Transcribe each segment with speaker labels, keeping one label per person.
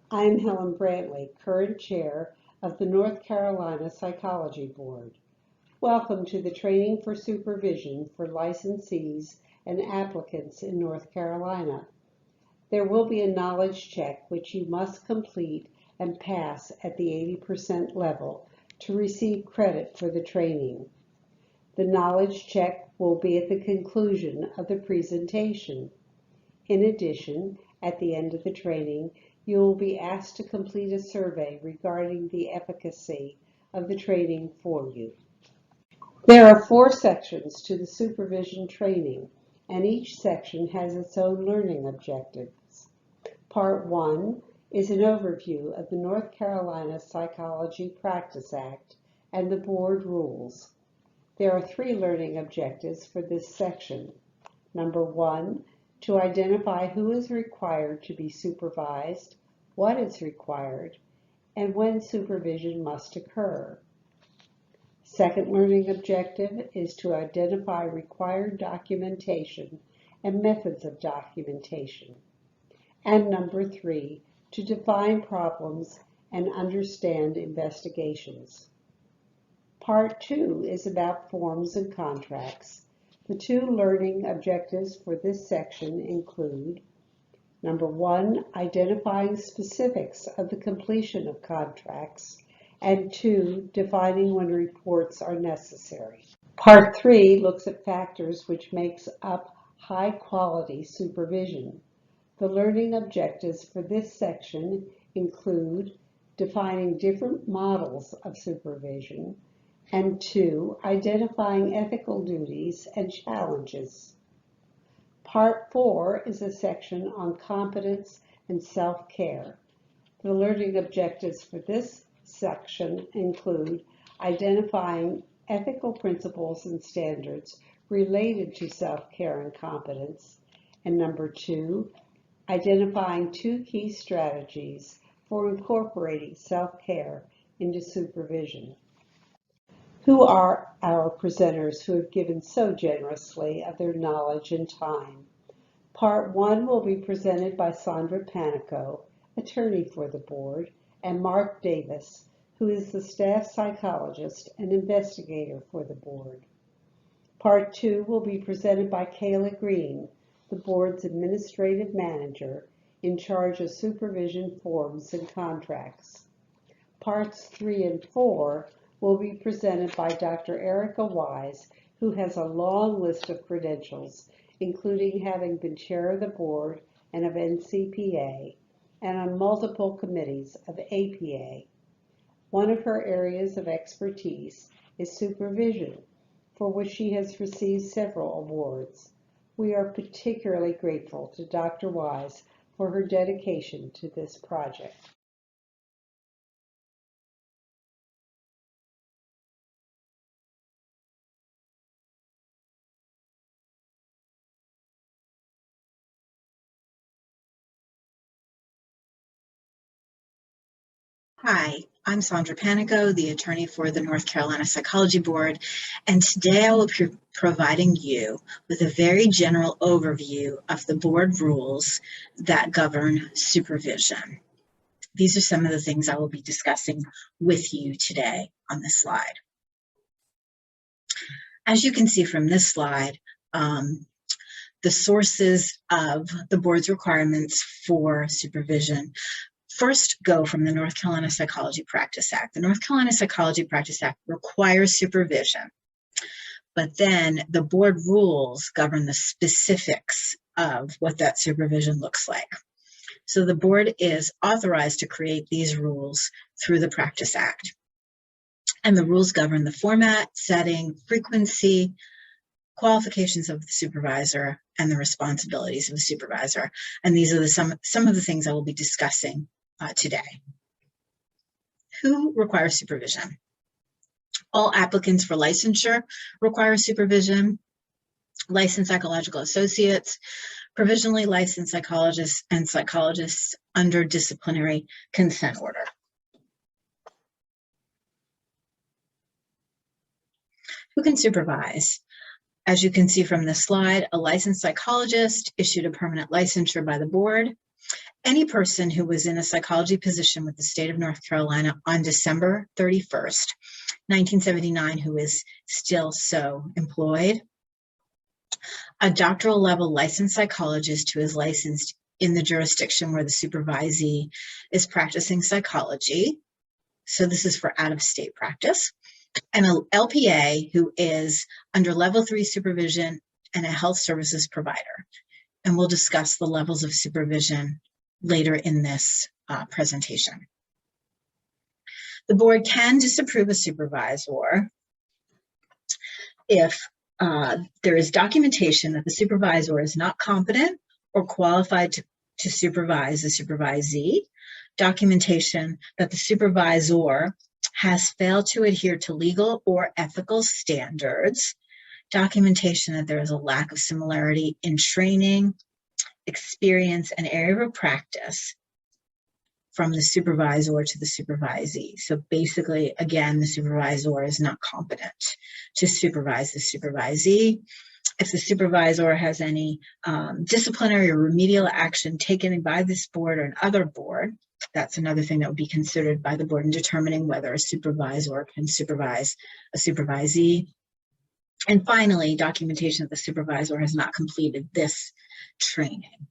Speaker 1: I'm Helen Brantley, current chair of the North Carolina Psychology Board. Welcome to the Training for Supervision for licensees and applicants in North Carolina. There will be a knowledge check which you must complete and pass at the 80% level to receive credit for the training. The knowledge check will be at the conclusion of the presentation. In addition, at the end of the training, you will be asked to complete a survey regarding the efficacy of the training for you. There are 4 sections to the supervision training, and each section has its own learning objectives. Part 1 is an overview of the North Carolina Psychology Practice Act and the board rules. There are 3 learning objectives for this section. Number 1, to identify who is required to be supervised, what is required, and when supervision must occur. Second learning objective is to identify required documentation and methods of documentation. And number 3, to define problems and understand investigations. Part 2 is about forms and contracts. The 2 learning objectives for this section include: number 1, identifying specifics of the completion of contracts, and 2, defining when reports are necessary. Part 3 looks at factors which makes up high-quality supervision. The learning objectives for this section include defining different models of supervision, and 2, identifying ethical duties and challenges. Part 4 is a section on competence and self-care. The learning objectives for this section include identifying ethical principles and standards related to self-care and competence, and number 2, identifying 2 key strategies for incorporating self-care into supervision. Who are our presenters who have given so generously of their knowledge and time? Part 1 will be presented by Sandra Panico, attorney for the board, and Mark Davis, who is the staff psychologist and investigator for the board. Part 2 will be presented by Kayla Green, the board's administrative manager in charge of supervision forms and contracts. Parts 3 and 4 will be presented by Dr. Erica Wise, who has a long list of credentials, including having been chair of the board and of NCPA, and on multiple committees of APA. One of her areas of expertise is supervision, for which she has received several awards. We are particularly grateful to Dr. Wise for her dedication to this project.
Speaker 2: Hi, I'm Sandra Panico, the attorney for the North Carolina Psychology Board, and today I will be providing you with a very general overview of the board rules that govern supervision. These are some of the things I will be discussing with you today on this slide. As you can see from this slide, the sources of the board's requirements for supervision first go from the North Carolina Psychology Practice Act. The North Carolina Psychology Practice Act requires supervision, but then the board rules govern the specifics of what that supervision looks like. So the board is authorized to create these rules through the Practice Act. And the rules govern the format, setting, frequency, qualifications of the supervisor, and the responsibilities of the supervisor. And these are some of the things I will be discussing today. Who requires supervision? All applicants for licensure require supervision. Licensed psychological associates, provisionally licensed psychologists, and psychologists under disciplinary consent order. Who can supervise? As you can see from this slide, a licensed psychologist issued a permanent licensure by the board Any person who was in a psychology position with the state of North Carolina on December 31st, 1979, who is still so employed, a doctoral level licensed psychologist who is licensed in the jurisdiction where the supervisee is practicing psychology. So this is for out-of-state practice. And an LPA who is under level 3 supervision and a health services provider. And we'll discuss the levels of supervision later in this presentation. The board can disapprove a supervisor if there is documentation that the supervisor is not competent or qualified to supervise the supervisee, documentation that the supervisor has failed to adhere to legal or ethical standards, documentation that there is a lack of similarity in training, experience, and area of practice from the supervisor to the supervisee. So basically, again, the supervisor is not competent to supervise the supervisee. If the supervisor has any disciplinary or remedial action taken by this board or another board, that's another thing that would be considered by the board in determining whether a supervisor can supervise a supervisee. And finally, documentation that the supervisor has not completed this training.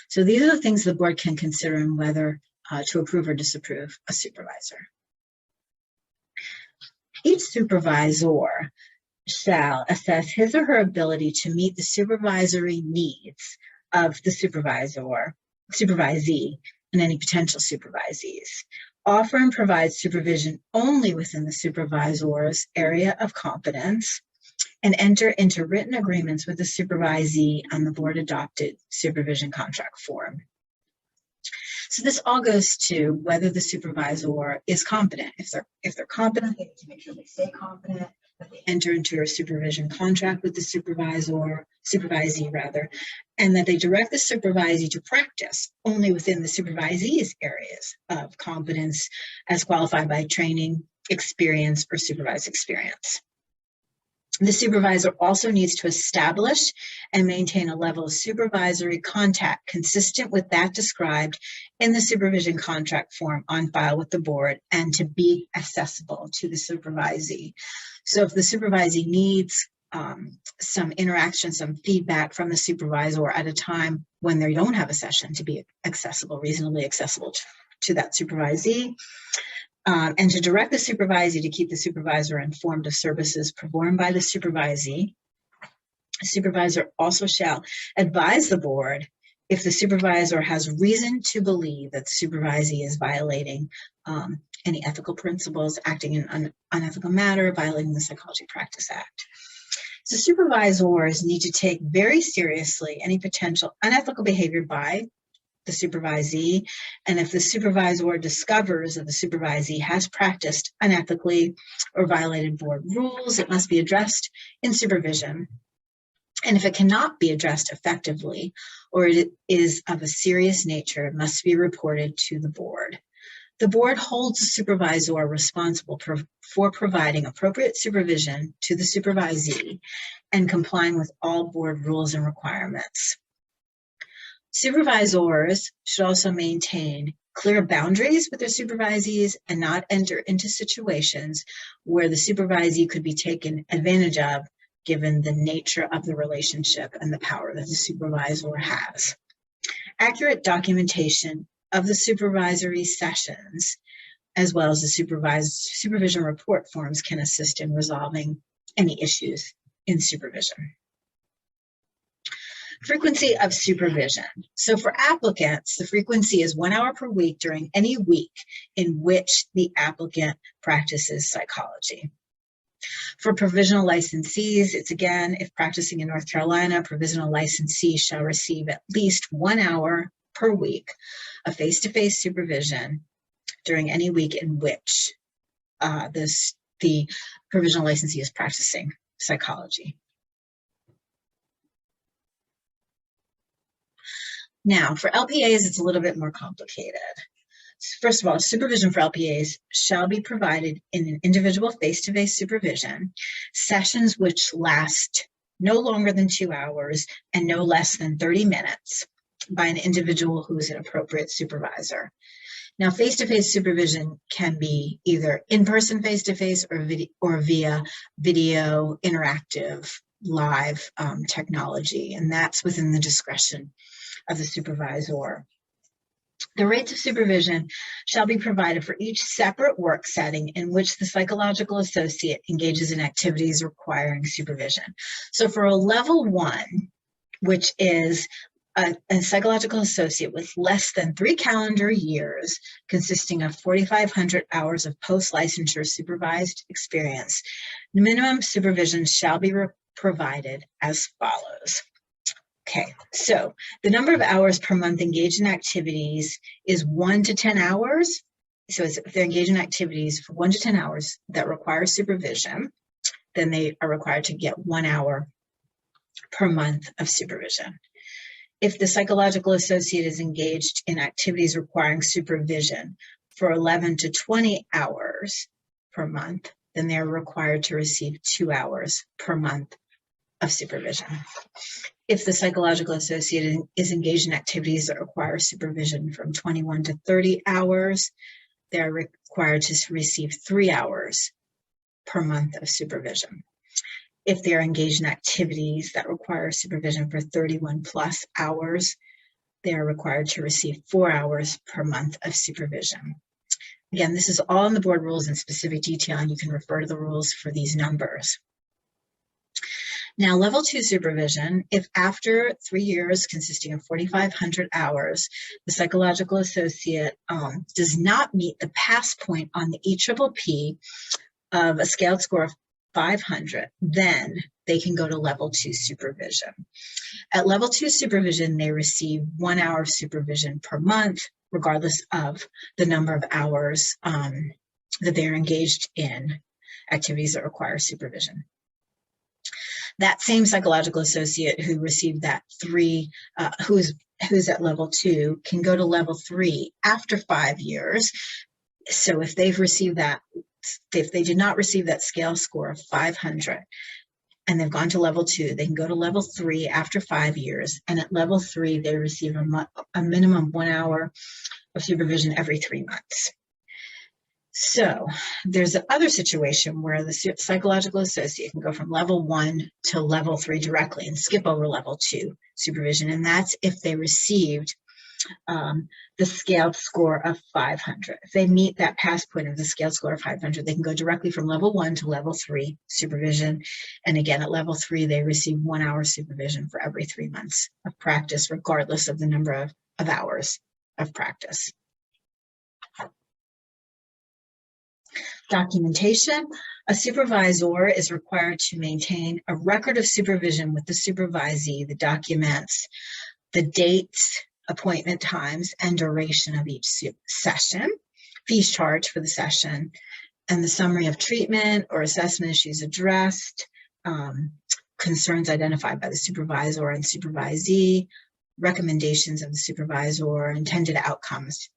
Speaker 2: So these are the things the board can consider in whether to approve or disapprove a supervisor. Each supervisor shall assess his or her ability to meet the supervisory needs of the supervisee, and any potential supervisees. Offer and provide supervision only within the supervisor's area of competence, and enter into written agreements with the supervisee on the board-adopted supervision contract form. So this all goes to whether the supervisor is competent. If they're competent, they need to make sure they stay competent, that they enter into a supervision contract with the supervisee rather, and that they direct the supervisee to practice only within the supervisee's areas of competence as qualified by training, experience, or supervised experience. The supervisor also needs to establish and maintain a level of supervisory contact consistent with that described in the supervision contract form on file with the board, and to be accessible to the supervisee. So if the supervisee needs some interaction, some feedback from the supervisor at a time when they don't have a session, to be accessible, reasonably accessible to that supervisee, and to direct the supervisee to keep the supervisor informed of services performed by the supervisee. The supervisor also shall advise the board if the supervisor has reason to believe that the supervisee is violating any ethical principles, acting in an unethical manner, violating the Psychology Practice Act. So supervisors need to take very seriously any potential unethical behavior by the supervisee, and if the supervisor discovers that the supervisee has practiced unethically or violated board rules, it must be addressed in supervision. And if it cannot be addressed effectively, or it is of a serious nature, it must be reported to the board. The board holds the supervisor responsible for providing appropriate supervision to the supervisee and complying with all board rules and requirements. Supervisors should also maintain clear boundaries with their supervisees and not enter into situations where the supervisee could be taken advantage of, given the nature of the relationship and the power that the supervisor has. Accurate documentation of the supervisory sessions, as well as the supervision report forms, can assist in resolving any issues in supervision. Frequency of supervision. So for applicants, the frequency is 1 hour per week during any week in which the applicant practices psychology. For provisional licensees, it's again, if practicing in North Carolina, provisional licensees shall receive at least 1 hour per week of face-to-face supervision during any week in which the provisional licensee is practicing psychology. Now, for LPAs, it's a little bit more complicated. First of all, supervision for LPAs shall be provided in an individual face-to-face supervision, sessions which last no longer than 2 hours and no less than 30 minutes, by an individual who is an appropriate supervisor. Now, face-to-face supervision can be either in-person face-to-face or via video interactive live technology, and that's within the discretion of the supervisor. The rates of supervision shall be provided for each separate work setting in which the psychological associate engages in activities requiring supervision. So for a level 1, which is a psychological associate with less than 3 calendar years, consisting of 4,500 hours of post-licensure supervised experience, the minimum supervision shall be provided as follows. Okay, so the number of hours per month engaged in activities is 1 to 10 hours. So if they're engaged in activities for 1 to 10 hours that require supervision, then they are required to get 1 hour per month of supervision. If the psychological associate is engaged in activities requiring supervision for 11 to 20 hours per month, then they're required to receive 2 hours per month of supervision. If the psychological associate is engaged in activities that require supervision from 21 to 30 hours, they're required to receive 3 hours per month of supervision. If they're engaged in activities that require supervision for 31 plus hours, they're required to receive 4 hours per month of supervision. Again, this is all in the board rules in specific detail, and you can refer to the rules for these numbers. Now, level 2 supervision, if after 3 years consisting of 4,500 hours, the psychological associate does not meet the pass point on the EPPP of a scaled score of 500, then they can go to level 2 supervision. At level 2 supervision, they receive 1 hour of supervision per month, regardless of the number of hours that they're engaged in activities that require supervision. That same psychological associate who received that 3, who's at level 2, can go to level 3 after 5 years. So if they've received that, if they did not receive that scale score of 500 and they've gone to level 2, they can go to level 3 after 5 years. And at level 3, they receive a minimum 1 hour of supervision every 3 months. So there's the other situation where the psychological associate can go from level 1 to level 3 directly and skip over level 2 supervision. And that's if they received the scaled score of 500. If they meet that pass point of the scaled score of 500, they can go directly from level 1 to level 3 supervision. And again, at level 3, they receive 1 hour supervision for every 3 months of practice, regardless of the number of hours of practice. Documentation. A supervisor is required to maintain a record of supervision with the supervisee that documents the dates, appointment times, and duration of each session, fees charged for the session, and the summary of treatment or assessment issues addressed, concerns identified by the supervisor and supervisee, recommendations of the supervisor, intended outcomes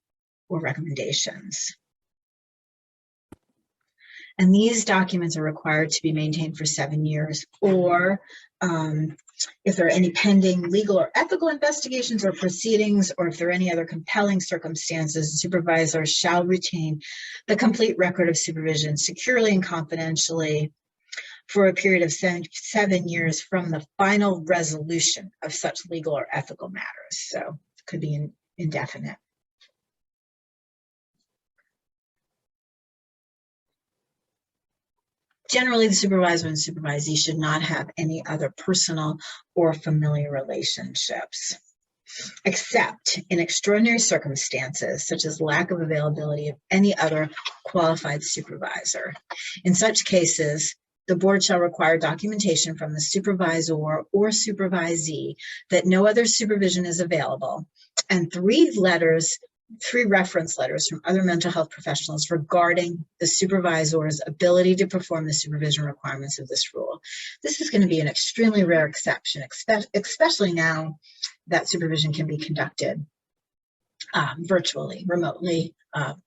Speaker 2: or recommendations. And these documents are required to be maintained for 7 years, or if there are any pending legal or ethical investigations or proceedings, or if there are any other compelling circumstances, the supervisor shall retain the complete record of supervision securely and confidentially for a period of 7 years from the final resolution of such legal or ethical matters. So it could be indefinite. Generally, the supervisor and supervisee should not have any other personal or familiar relationships, except in extraordinary circumstances, such as lack of availability of any other qualified supervisor. In such cases, the board shall require documentation from the supervisor or supervisee that no other supervision is available, and 3 reference letters from other mental health professionals regarding the supervisor's ability to perform the supervision requirements of this rule. This is going to be an extremely rare exception, especially now that supervision can be conducted virtually, remotely,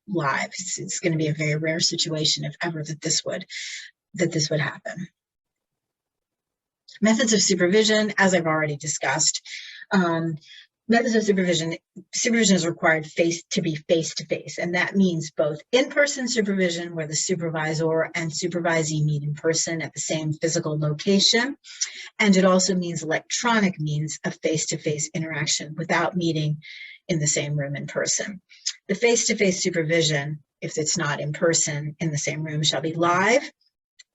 Speaker 2: live. It's going to be a very rare situation, if ever, that this would happen. Methods of supervision, as I've already discussed. Methods of supervision. Supervision is required to be face-to-face, and that means both in-person supervision, where the supervisor and supervisee meet in person at the same physical location, and it also means electronic means of face-to-face interaction without meeting in the same room in person. The face-to-face supervision, if it's not in person in the same room, shall be live,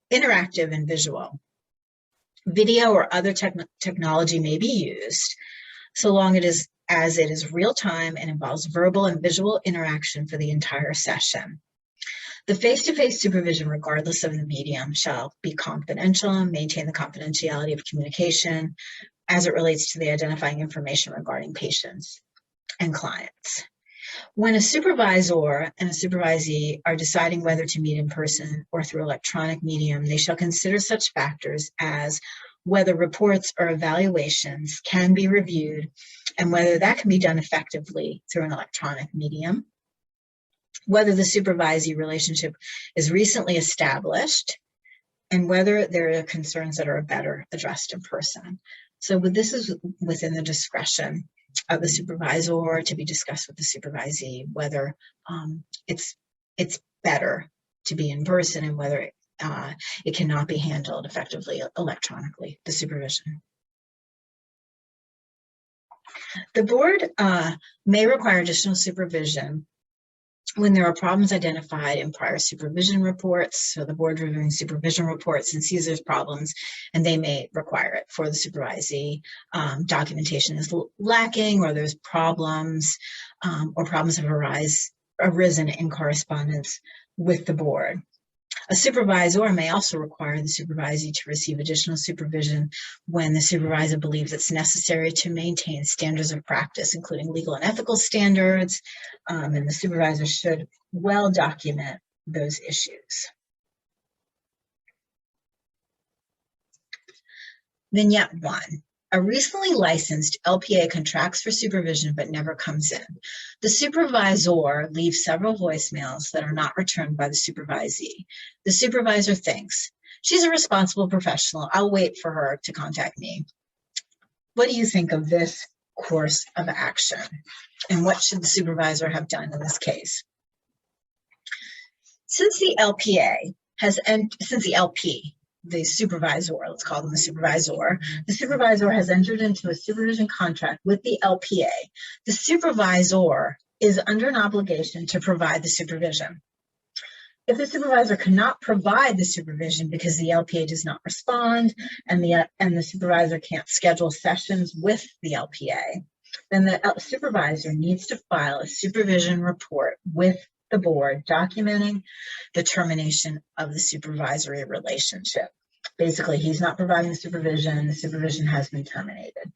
Speaker 2: interactive, and visual. Video or other technology may be used, so long as it is real time and involves verbal and visual interaction for the entire session. The face-to-face supervision, regardless of the medium, shall be confidential and maintain the confidentiality of communication as it relates to the identifying information regarding patients and clients. When a supervisor and a supervisee are deciding whether to meet in person or through electronic medium, they shall consider such factors as whether reports or evaluations can be reviewed and whether that can be done effectively through an electronic medium, whether the supervisee relationship is recently established, and whether there are concerns that are better addressed in person. So this is within the discretion of the supervisor to be discussed with the supervisee, whether it's better to be in person and whether it cannot be handled effectively electronically, the supervision. The board may require additional supervision when there are problems identified in prior supervision reports. So the board reviewing supervision reports and sees there's problems, and they may require it for the supervisee. Documentation is lacking, or there's problems, or problems have arisen in correspondence with the board. A supervisor may also require the supervisee to receive additional supervision when the supervisor believes it's necessary to maintain standards of practice, including legal and ethical standards, and the supervisor should well document those issues. Vignette 1. A recently licensed LPA contracts for supervision but never comes in. The supervisor leaves several voicemails that are not returned by the supervisee. The supervisor thinks, she's a responsible professional, I'll wait for her to contact me. What do you think of this course of action? And what should the supervisor have done in this case? Since the LPA has, since the LP, the supervisor, let's call them the supervisor has entered into a supervision contract with the LPA. The supervisor is under an obligation to provide the supervision. If the supervisor cannot provide the supervision because the LPA does not respond and the supervisor can't schedule sessions with the LPA, then the supervisor needs to file a supervision report with the board documenting the termination of the supervisory relationship. Basically, he's not providing supervision, the supervision has been terminated.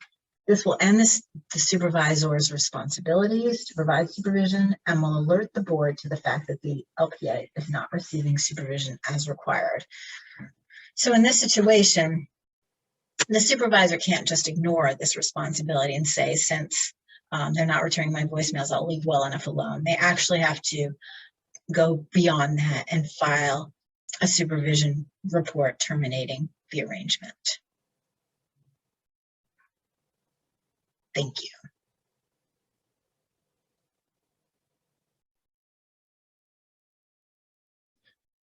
Speaker 2: This will end the supervisor's responsibilities to provide supervision and will alert the board to the fact that the LPA is not receiving supervision as required. So in this situation, the supervisor can't just ignore this responsibility and say, since they're not returning my voicemails, I'll leave well enough alone. They actually have to go beyond that and file a supervision report terminating the arrangement. Thank you.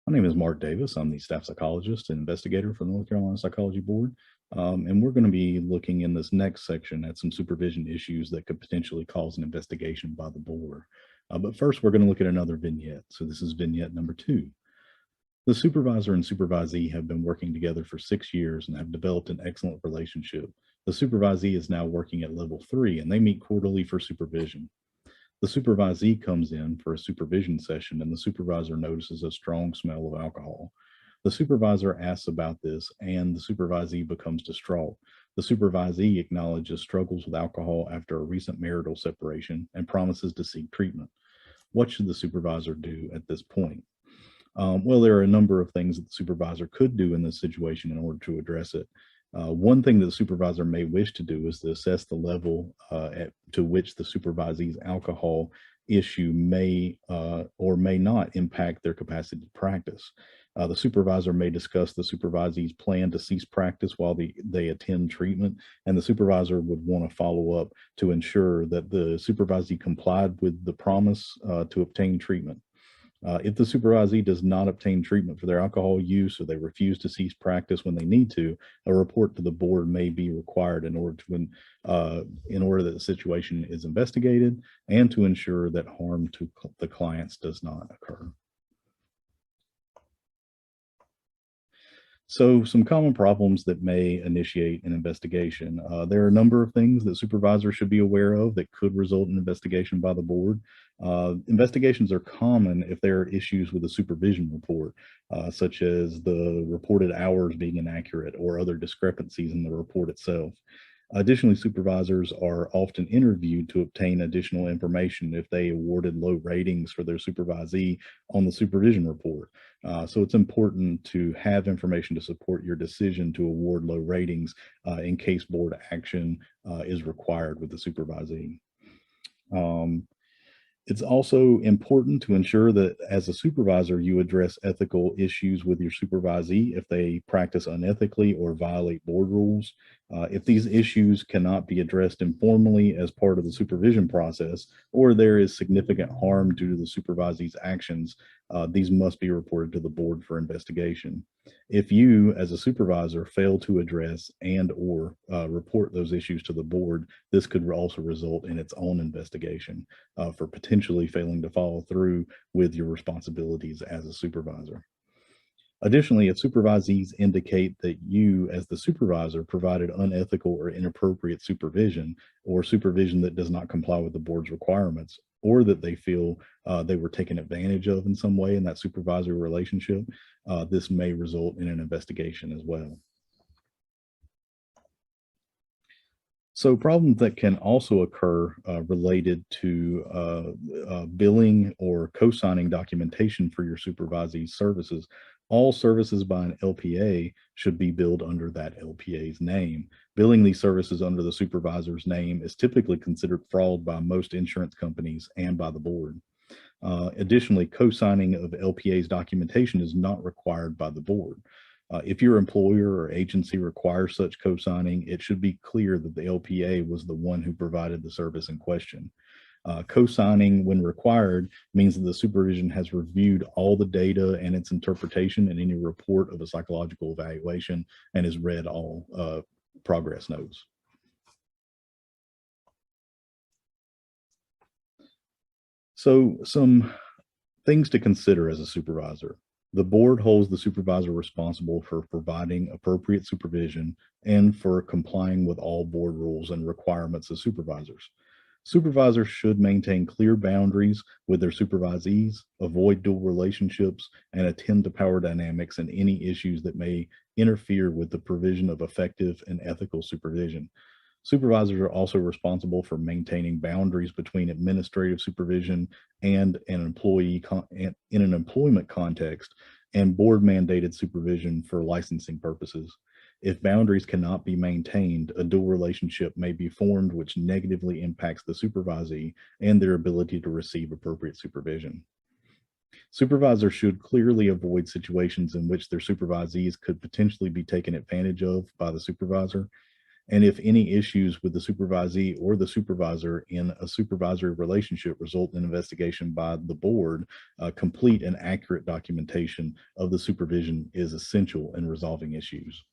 Speaker 3: My name is Mark Davis. I'm the staff psychologist and investigator for the North Carolina Psychology Board. And we're going to be looking in this next section at some supervision issues that could potentially cause an investigation by the board. But first, we're going to look at another vignette. So this is vignette number 2. The supervisor and supervisee have been working together for 6 years and have developed an excellent relationship. The supervisee is now working at level 3 and they meet quarterly for supervision. The supervisee comes in for a supervision session and the supervisor notices a strong smell of alcohol. The supervisor asks about this and the supervisee becomes distraught. The supervisee acknowledges struggles with alcohol after a recent marital separation and promises to seek treatment. What should the supervisor do at this point? Well, there are a number of things that the supervisor could do in this situation in order to address it. One thing that the supervisor may wish to do is to assess the level to which the supervisee's alcohol issue may or may not impact their capacity to practice. The supervisor may discuss the supervisee's plan to cease practice while they attend treatment, and the supervisor would want to follow up to ensure that the supervisee complied with the promise to obtain treatment. If the supervisee does not obtain treatment for their alcohol use or they refuse to cease practice when they need to, a report to the board may be required in order that the situation is investigated and to ensure that harm to the clients does not occur. So some common problems that may initiate an investigation. There are a number of things that supervisors should be aware of that could result in investigation by the board. Investigations are common if there are issues with a supervision report, such as the reported hours being inaccurate or other discrepancies in the report itself. Additionally, supervisors are often interviewed to obtain additional information if they awarded low ratings for their supervisee on the supervision report. So it's important to have information to support your decision to award low ratings in case board action is required with the supervisee. It's also important to ensure that as a supervisor, you address ethical issues with your supervisee if they practice unethically or violate board rules. If these issues cannot be addressed informally as part of the supervision process, or there is significant harm due to the supervisee's actions, these must be reported to the board for investigation. If you, as a supervisor, fail to address and/or report those issues to the board, this could also result in its own investigation for potentially failing to follow through with your responsibilities as a supervisor. Additionally, if supervisees indicate that you, as the supervisor, provided unethical or inappropriate supervision or supervision that does not comply with the board's requirements, or that they feel they were taken advantage of in some way in that supervisory relationship, this may result in an investigation as well. So problems that can also occur related to billing or co-signing documentation for your supervisee's services. All services by an LPA should be billed under that LPA's name. Billing these services under the supervisor's name is typically considered fraud by most insurance companies and by the board. Additionally, co-signing of LPA's documentation is not required by the board. If your employer or agency requires such co-signing, it should be clear that the LPA was the one who provided the service in question. Co-signing, when required, means that the supervision has reviewed all the data and its interpretation in any report of a psychological evaluation and has read all progress notes. So some things to consider as a supervisor. The board holds the supervisor responsible for providing appropriate supervision and for complying with all board rules and requirements of supervisors. Supervisors should maintain clear boundaries with their supervisees, avoid dual relationships, and attend to power dynamics and any issues that may interfere with the provision of effective and ethical supervision. Supervisors are also responsible for maintaining boundaries between administrative supervision and an employee in an employment context and board mandated supervision for licensing purposes. If boundaries cannot be maintained, a dual relationship may be formed which negatively impacts the supervisee and their ability to receive appropriate supervision. Supervisors should clearly avoid situations in which their supervisees could potentially be taken advantage of by the supervisor. And if any issues with the supervisee or the supervisor in a supervisory relationship result in investigation by the board, complete and accurate documentation of the supervision is essential in resolving issues.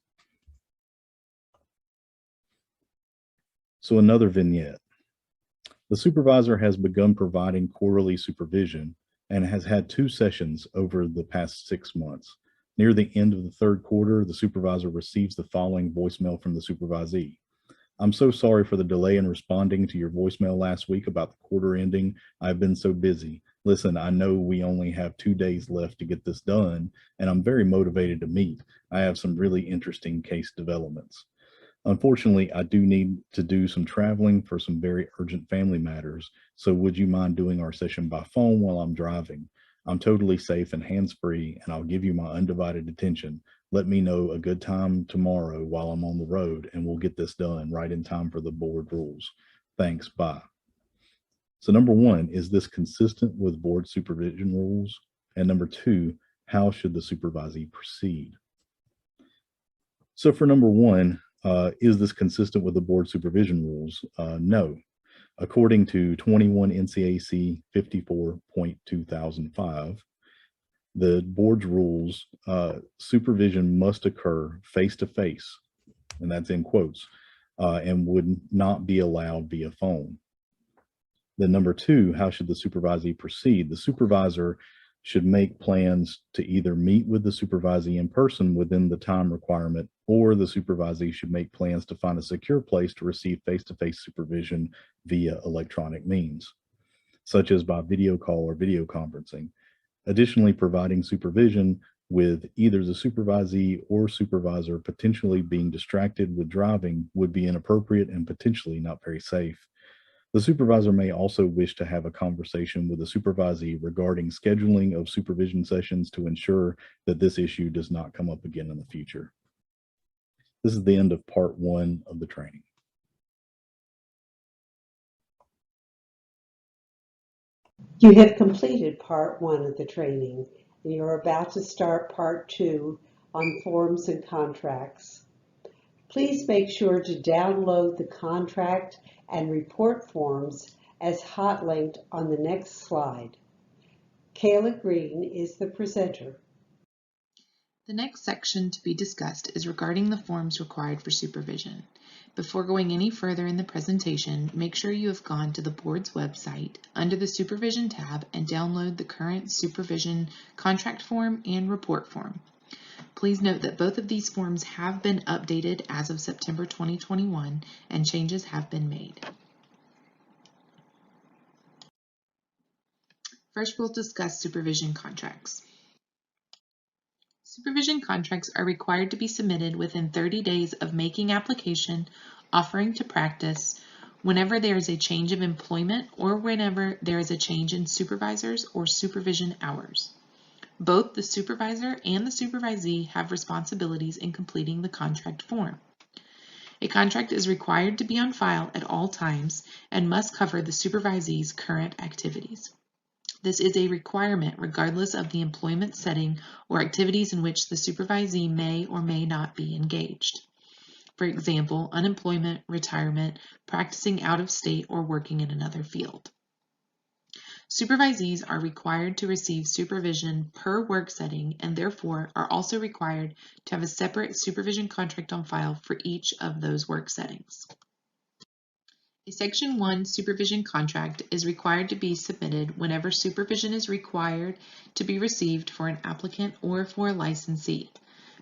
Speaker 3: So another vignette. The supervisor has begun providing quarterly supervision and has had 2 sessions over the past 6 months. Near the end of the 3rd quarter, the supervisor receives the following voicemail from the supervisee. I'm so sorry for the delay in responding to your voicemail last week about the quarter ending. I've been so busy. Listen, I know we only have 2 days left to get this done, and I'm very motivated to meet. I have some really interesting case developments. Unfortunately, I do need to do some traveling for some very urgent family matters, so would you mind doing our session by phone while I'm driving? I'm totally safe and hands-free, and I'll give you my undivided attention. Let me know a good time tomorrow while I'm on the road, and we'll get this done right in time for the board rules. Thanks, bye. So number 1, is this consistent with board supervision rules? And number 2, how should the supervisee proceed? So for number one, is this consistent with the board supervision rules? No. According to 21 NCAC 54.2005, the board's rules, supervision must occur face-to-face, and that's in quotes, and would not be allowed via phone. Then number two, how should the supervisee proceed? The supervisor should make plans to either meet with the supervisee in person within the time requirement, or the supervisee should make plans to find a secure place to receive face-to-face supervision via electronic means, such as by video call or video conferencing. Additionally, providing supervision with either the supervisee or supervisor potentially being distracted with driving would be inappropriate and potentially not very safe. The supervisor may also wish to have a conversation with the supervisee regarding scheduling of supervision sessions to ensure that this issue does not come up again in the future. This is the end of part one of the training.
Speaker 1: You have completed part one of the training, and you're about to start part two on forms and contracts. Please make sure to download the contract and report forms as hot linked on the next slide. Kayla Green is the presenter.
Speaker 4: The next section to be discussed is regarding the forms required for supervision. Before going any further in the presentation, make sure you have gone to the board's website under the Supervision tab and download the current supervision contract form and report form. Please note that both of these forms have been updated as of September 2021 and changes have been made. First, we'll discuss supervision contracts. Supervision contracts are required to be submitted within 30 days of making application, offering to practice, whenever there is a change of employment or whenever there is a change in supervisors or supervision hours. Both the supervisor and the supervisee have responsibilities in completing the contract form. A contract is required to be on file at all times and must cover the supervisee's current activities. This is a requirement regardless of the employment setting or activities in which the supervisee may or may not be engaged. For example, unemployment, retirement, practicing out of state, or working in another field. Supervisees are required to receive supervision per work setting and therefore are also required to have a separate supervision contract on file for each of those work settings. A Section 1 supervision contract is required to be submitted whenever supervision is required to be received for an applicant or for a licensee.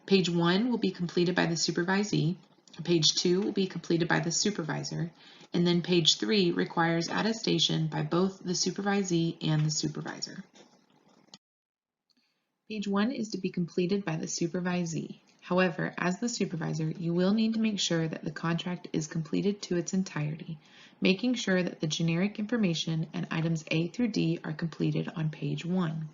Speaker 4: Page 1 will be completed by the supervisee, page 2 will be completed by the supervisor, and then page 3 requires attestation by both the supervisee and the supervisor. Page 1 is to be completed by the supervisee. However, as the supervisor, you will need to make sure that the contract is completed to its entirety, making sure that the generic information and items A through D are completed on page 1.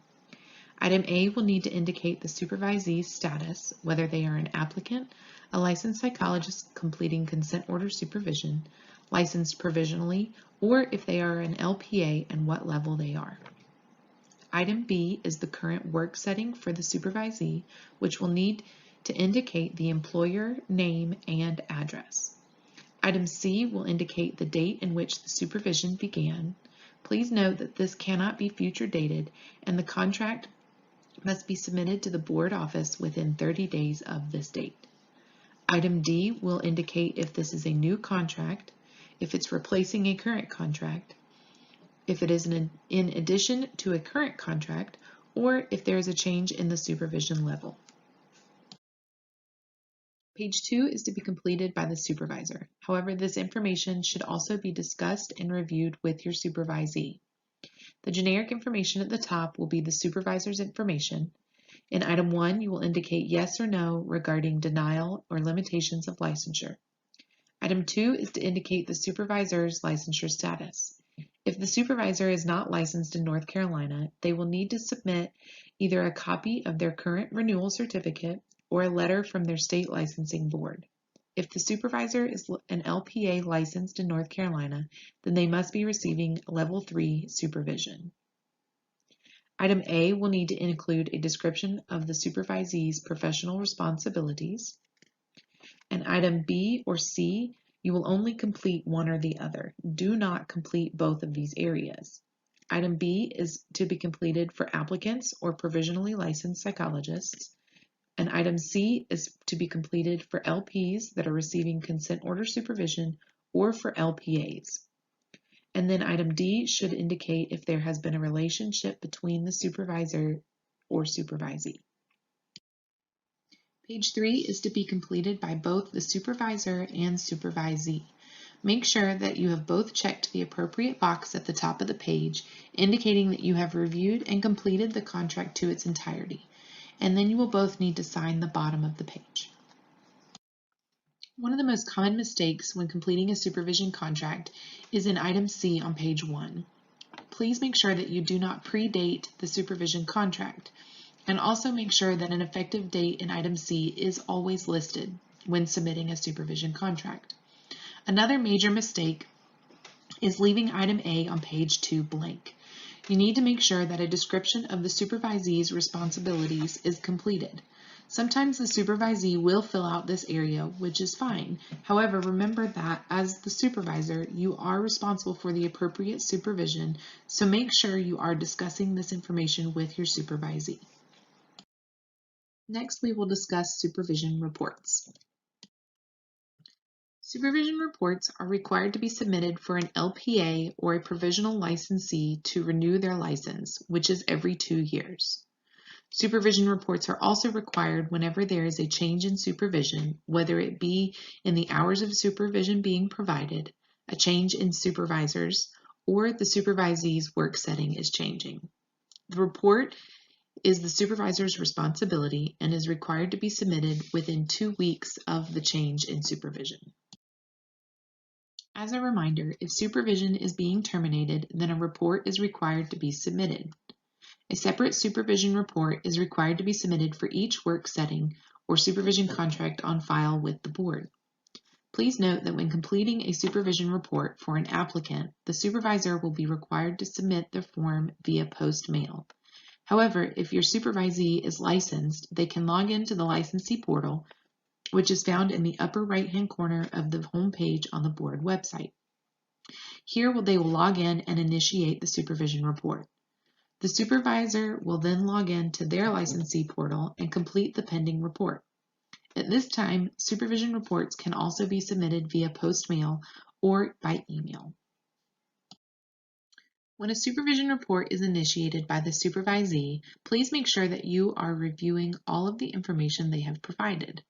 Speaker 4: Item A will need to indicate the supervisee's status, whether they are an applicant, a licensed psychologist completing consent order supervision, licensed provisionally, or if they are an LPA and what level they are. Item B is the current work setting for the supervisee, which will need to indicate the employer, name, and address. Item C will indicate the date in which the supervision began. Please note that this cannot be future dated, and the contract must be submitted to the board office within 30 days of this date. Item D will indicate if this is a new contract, if it's replacing a current contract, if it is in addition to a current contract, or if there is a change in the supervision level. Page 2 is to be completed by the supervisor. However, this information should also be discussed and reviewed with your supervisee. The generic information at the top will be the supervisor's information. In item 1, you will indicate yes or no regarding denial or limitations of licensure. Item 2 is to indicate the supervisor's licensure status. If the supervisor is not licensed in North Carolina, they will need to submit either a copy of their current renewal certificate or a letter from their state licensing board. If the supervisor is an LPA licensed in North Carolina, then they must be receiving level 3 supervision. Item A will need to include a description of the supervisee's professional responsibilities. And item B or C, you will only complete one or the other. Do not complete both of these areas. Item B is to be completed for applicants or provisionally licensed psychologists. And item C is to be completed for LPs that are receiving consent order supervision or for LPAs. And then item D should indicate if there has been a relationship between the supervisor or supervisee. Page 3 is to be completed by both the supervisor and supervisee. Make sure that you have both checked the appropriate box at the top of the page, indicating that you have reviewed and completed the contract to its entirety. And then you will both need to sign the bottom of the page. One of the most common mistakes when completing a supervision contract is in item C on page 1. Please make sure that you do not predate the supervision contract, and also make sure that an effective date in item C is always listed when submitting a supervision contract. Another major mistake is leaving item A on page 2 blank. You need to make sure that a description of the supervisee's responsibilities is completed. Sometimes the supervisee will fill out this area, which is fine. However, remember that as the supervisor, you are responsible for the appropriate supervision, so make sure you are discussing this information with your supervisee. Next, we will discuss supervision reports. Supervision reports are required to be submitted for an LPA or a provisional licensee to renew their license, which is every 2 years. Supervision reports are also required whenever there is a change in supervision, whether it be in the hours of supervision being provided, a change in supervisors, or the supervisee's work setting is changing. The report is the supervisor's responsibility and is required to be submitted within 2 weeks of the change in supervision. As a reminder, if supervision is being terminated, then a report is required to be submitted. A separate supervision report is required to be submitted for each work setting or supervision contract on file with the board. Please note that when completing a supervision report for an applicant, the supervisor will be required to submit the form via post mail. However, if your supervisee is licensed, they can log into the licensee portal, which is found in the upper right-hand corner of the home page on the board website. Here they will log in and initiate the supervision report. The supervisor will then log in to their licensee portal and complete the pending report. At this time, supervision reports can also be submitted via post mail or by email. When a supervision report is initiated by the supervisee, please make sure that you are reviewing all of the information they have provided.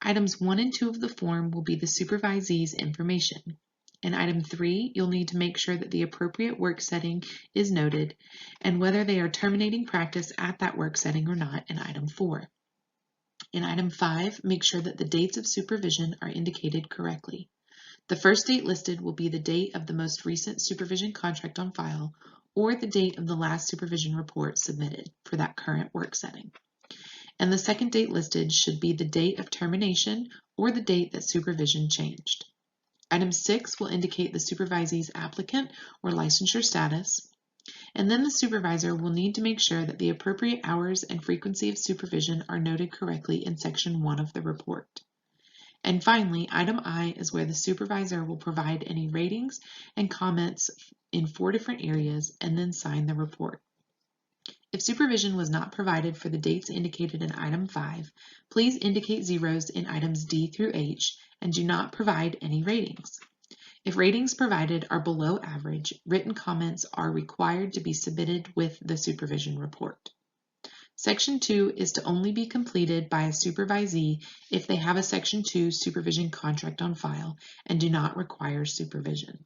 Speaker 4: Items 1 and 2 of the form will be the supervisee's information. In item 3, you'll need to make sure that the appropriate work setting is noted and whether they are terminating practice at that work setting or not in item 4. In item 5, make sure that the dates of supervision are indicated correctly. The first date listed will be the date of the most recent supervision contract on file or the date of the last supervision report submitted for that current work setting. And the second date listed should be the date of termination or the date that supervision changed. Item 6 will indicate the supervisee's applicant or licensure status, and then the supervisor will need to make sure that the appropriate hours and frequency of supervision are noted correctly in section 1 of the report. And finally, item I is where the supervisor will provide any ratings and comments in 4 different areas and then sign the report. If supervision was not provided for the dates indicated in item 5, please indicate zeros in items D through H and do not provide any ratings. If ratings provided are below average, written comments are required to be submitted with the supervision report. Section 2 is to only be completed by a supervisee if they have a Section 2 supervision contract on file and do not require supervision.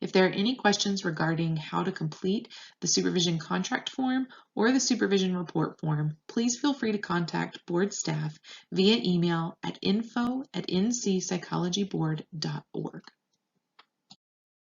Speaker 4: If there are any questions regarding how to complete the supervision contract form or the supervision report form, please feel free to contact board staff via email at info@nccpsychologyboard.org.